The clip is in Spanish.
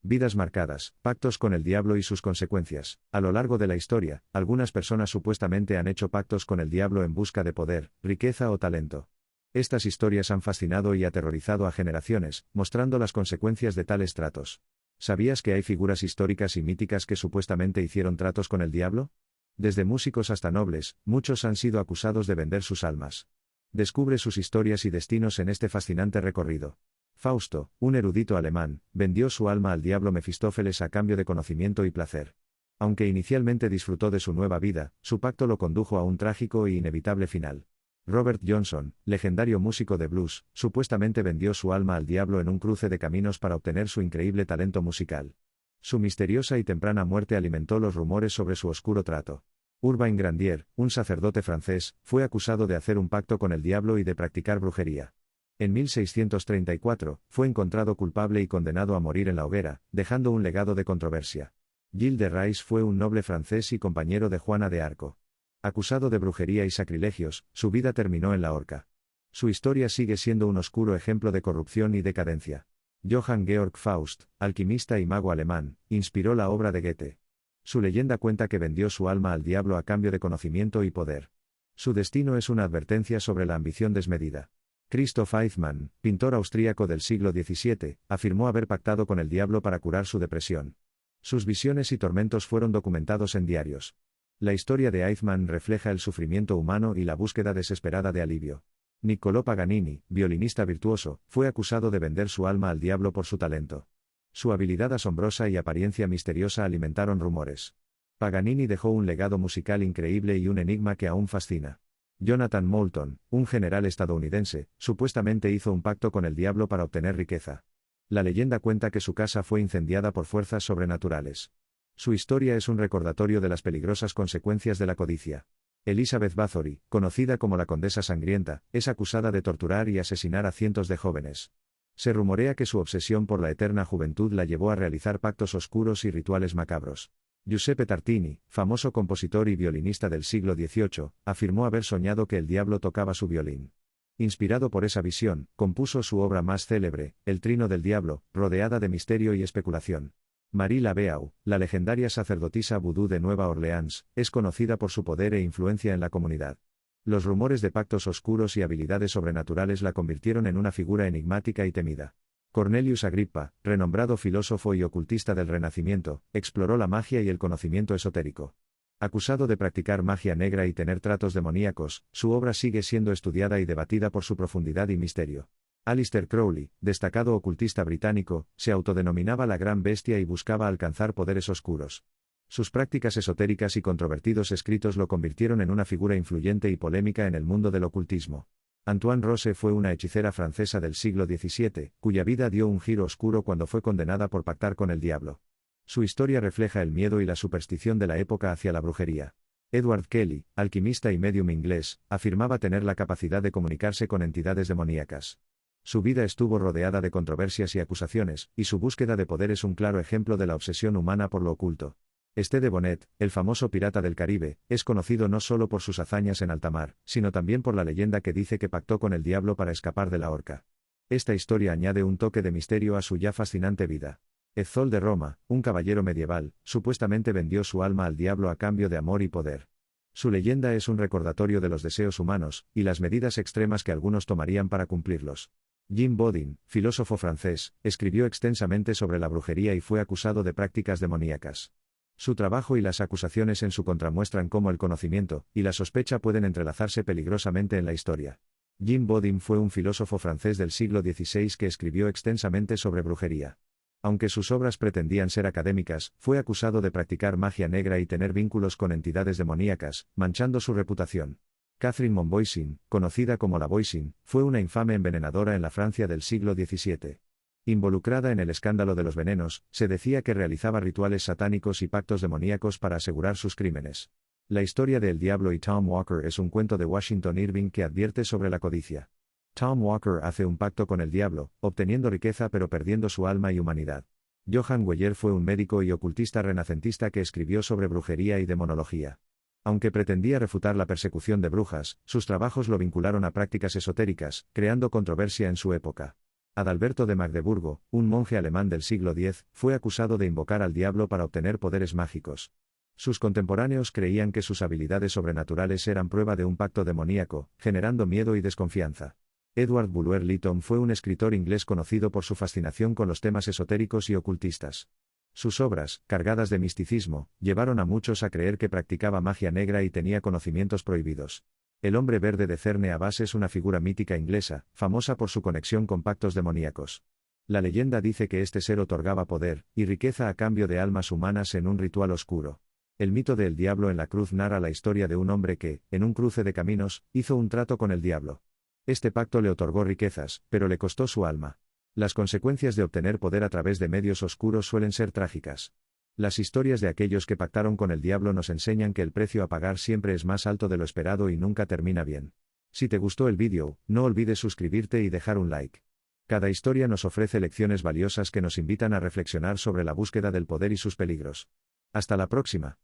Vidas marcadas, pactos con el diablo y sus consecuencias. A lo largo de la historia, algunas personas supuestamente han hecho pactos con el diablo en busca de poder, riqueza o talento. Estas historias han fascinado y aterrorizado a generaciones, mostrando las consecuencias de tales tratos. ¿Sabías que hay figuras históricas y míticas que supuestamente hicieron tratos con el diablo? Desde músicos hasta nobles, muchos han sido acusados de vender sus almas. Descubre sus historias y destinos en este fascinante recorrido. Fausto, un erudito alemán, vendió su alma al diablo Mefistófeles a cambio de conocimiento y placer. Aunque inicialmente disfrutó de su nueva vida, su pacto lo condujo a un trágico e inevitable final. Robert Johnson, legendario músico de blues, supuestamente vendió su alma al diablo en un cruce de caminos para obtener su increíble talento musical. Su misteriosa y temprana muerte alimentó los rumores sobre su oscuro trato. Urbain Grandier, un sacerdote francés, fue acusado de hacer un pacto con el diablo y de practicar brujería. En 1634, fue encontrado culpable y condenado a morir en la hoguera, dejando un legado de controversia. Gilles de Rais fue un noble francés y compañero de Juana de Arco. Acusado de brujería y sacrilegios, su vida terminó en la horca. Su historia sigue siendo un oscuro ejemplo de corrupción y decadencia. Johann Georg Faust, alquimista y mago alemán, inspiró la obra de Goethe. Su leyenda cuenta que vendió su alma al diablo a cambio de conocimiento y poder. Su destino es una advertencia sobre la ambición desmedida. Christoph Eichmann, pintor austríaco del siglo XVII, afirmó haber pactado con el diablo para curar su depresión. Sus visiones y tormentos fueron documentados en diarios. La historia de Eichmann refleja el sufrimiento humano y la búsqueda desesperada de alivio. Niccolò Paganini, violinista virtuoso, fue acusado de vender su alma al diablo por su talento. Su habilidad asombrosa y apariencia misteriosa alimentaron rumores. Paganini dejó un legado musical increíble y un enigma que aún fascina. Jonathan Moulton, un general estadounidense, supuestamente hizo un pacto con el diablo para obtener riqueza. La leyenda cuenta que su casa fue incendiada por fuerzas sobrenaturales. Su historia es un recordatorio de las peligrosas consecuencias de la codicia. Elizabeth Bathory, conocida como la Condesa Sangrienta, es acusada de torturar y asesinar a cientos de jóvenes. Se rumorea que su obsesión por la eterna juventud la llevó a realizar pactos oscuros y rituales macabros. Giuseppe Tartini, famoso compositor y violinista del siglo XVIII, afirmó haber soñado que el diablo tocaba su violín. Inspirado por esa visión, compuso su obra más célebre, El Trino del Diablo, rodeada de misterio y especulación. Marie Laveau, la legendaria sacerdotisa vudú de Nueva Orleans, es conocida por su poder e influencia en la comunidad. Los rumores de pactos oscuros y habilidades sobrenaturales la convirtieron en una figura enigmática y temida. Cornelius Agrippa, renombrado filósofo y ocultista del Renacimiento, exploró la magia y el conocimiento esotérico. Acusado de practicar magia negra y tener tratos demoníacos, su obra sigue siendo estudiada y debatida por su profundidad y misterio. Aleister Crowley, destacado ocultista británico, se autodenominaba la Gran Bestia y buscaba alcanzar poderes oscuros. Sus prácticas esotéricas y controvertidos escritos lo convirtieron en una figura influyente y polémica en el mundo del ocultismo. Antoine Rose fue una hechicera francesa del siglo XVII, cuya vida dio un giro oscuro cuando fue condenada por pactar con el diablo. Su historia refleja el miedo y la superstición de la época hacia la brujería. Edward Kelly, alquimista y médium inglés, afirmaba tener la capacidad de comunicarse con entidades demoníacas. Su vida estuvo rodeada de controversias y acusaciones, y su búsqueda de poder es un claro ejemplo de la obsesión humana por lo oculto. Este de Bonnet, el famoso pirata del Caribe, es conocido no solo por sus hazañas en alta mar, sino también por la leyenda que dice que pactó con el diablo para escapar de la horca. Esta historia añade un toque de misterio a su ya fascinante vida. Ezzol de Roma, un caballero medieval, supuestamente vendió su alma al diablo a cambio de amor y poder. Su leyenda es un recordatorio de los deseos humanos, y las medidas extremas que algunos tomarían para cumplirlos. Jean Bodin, filósofo francés, escribió extensamente sobre la brujería y fue acusado de prácticas demoníacas. Su trabajo y las acusaciones en su contra muestran cómo el conocimiento y la sospecha pueden entrelazarse peligrosamente en la historia. Jean Bodin fue un filósofo francés del siglo XVI que escribió extensamente sobre brujería. Aunque sus obras pretendían ser académicas, fue acusado de practicar magia negra y tener vínculos con entidades demoníacas, manchando su reputación. Catherine Monvoisin, conocida como la Voisin, fue una infame envenenadora en la Francia del siglo XVII. Involucrada en el escándalo de los venenos, se decía que realizaba rituales satánicos y pactos demoníacos para asegurar sus crímenes. La historia de El Diablo y Tom Walker es un cuento de Washington Irving que advierte sobre la codicia. Tom Walker hace un pacto con el diablo, obteniendo riqueza pero perdiendo su alma y humanidad. Johann Weyer fue un médico y ocultista renacentista que escribió sobre brujería y demonología. Aunque pretendía refutar la persecución de brujas, sus trabajos lo vincularon a prácticas esotéricas, creando controversia en su época. Adalberto de Magdeburgo, un monje alemán del siglo X, fue acusado de invocar al diablo para obtener poderes mágicos. Sus contemporáneos creían que sus habilidades sobrenaturales eran prueba de un pacto demoníaco, generando miedo y desconfianza. Edward Bulwer Lytton fue un escritor inglés conocido por su fascinación con los temas esotéricos y ocultistas. Sus obras, cargadas de misticismo, llevaron a muchos a creer que practicaba magia negra y tenía conocimientos prohibidos. El hombre verde de Cerne Abbas es una figura mítica inglesa, famosa por su conexión con pactos demoníacos. La leyenda dice que este ser otorgaba poder y riqueza a cambio de almas humanas en un ritual oscuro. El mito del diablo en la cruz narra la historia de un hombre que, en un cruce de caminos, hizo un trato con el diablo. Este pacto le otorgó riquezas, pero le costó su alma. Las consecuencias de obtener poder a través de medios oscuros suelen ser trágicas. Las historias de aquellos que pactaron con el diablo nos enseñan que el precio a pagar siempre es más alto de lo esperado y nunca termina bien. Si te gustó el vídeo, no olvides suscribirte y dejar un like. Cada historia nos ofrece lecciones valiosas que nos invitan a reflexionar sobre la búsqueda del poder y sus peligros. Hasta la próxima.